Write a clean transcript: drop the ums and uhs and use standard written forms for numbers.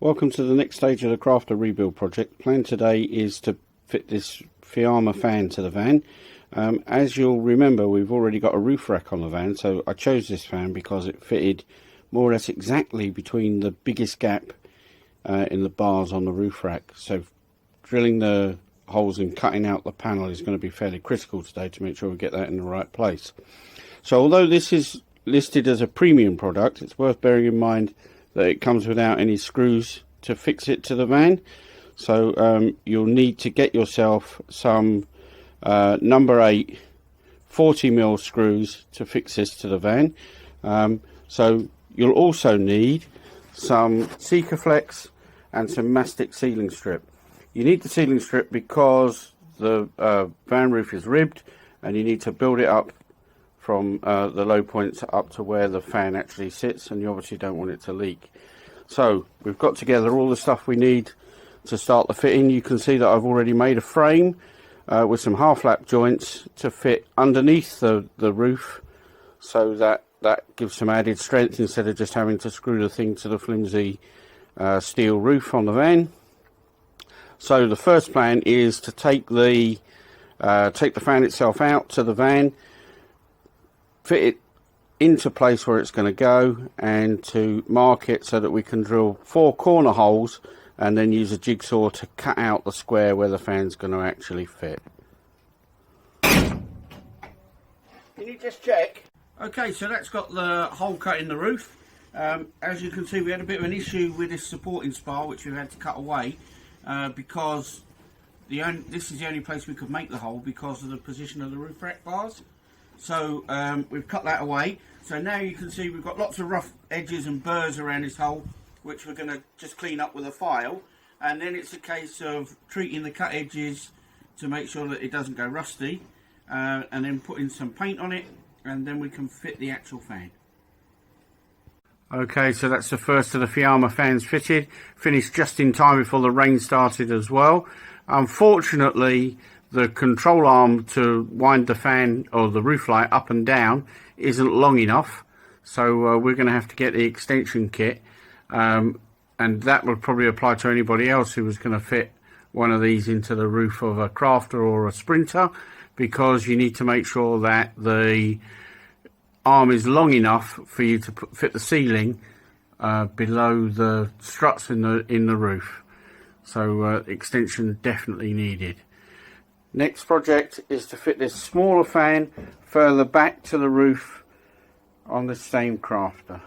Welcome to the next stage of the crafter rebuild project. Plan today is to fit this Fiamma fan to the van. As you'll remember, we've already got a roof rack on the van, so I chose this fan because it fitted more or less exactly between the biggest gap in the bars on the roof rack. So drilling the holes and cutting out the panel is going to be fairly critical today to make sure we get that in the right place. So although this is listed as a premium product, it's worth bearing in mind that it comes without any screws to fix it to the van. So you'll need to get yourself some number 8 40mm screws to fix this to the van. So you'll also need some Sikaflex and some mastic sealing strip. You need the sealing strip because the van roof is ribbed and you need to build it up from the low points up to where the fan actually sits, and you obviously don't want it to leak. So we've got together all the stuff we need to start the fitting. You can see that I've already made a frame with some half lap joints to fit underneath the roof, so that gives some added strength instead of just having to screw the thing to the flimsy steel roof on the van. So the first plan is to take the fan itself out to the van, fit it into place where it's going to go, and to mark it so that we can drill 4 corner holes and then use a jigsaw to cut out the square where the fan's going to actually fit. Can you just check? Okay, so that's got the hole cut in the roof. As you can see, we had a bit of an issue with this supporting spar which we've had to cut away because this is the only place we could make the hole because of the position of the roof rack bars. So we've cut that away. So now you can see we've got lots of rough edges and burrs around this hole, which we're going to just clean up with a file. And then it's a case of treating the cut edges to make sure that it doesn't go rusty, and then putting some paint on it, and then we can fit the actual fan. Okay, so that's the first of the Fiamma fans fitted. Finished just in time before the rain started as well. Unfortunately, the control arm to wind the fan or the roof light up and down isn't long enough, so we're going to have to get the extension kit, and that would probably apply to anybody else who was going to fit one of these into the roof of a crafter or a sprinter, because you need to make sure that the arm is long enough for you to fit the ceiling below the struts in the roof. So extension definitely needed. Next project is to fit this smaller fan further back to the roof on the same crafter.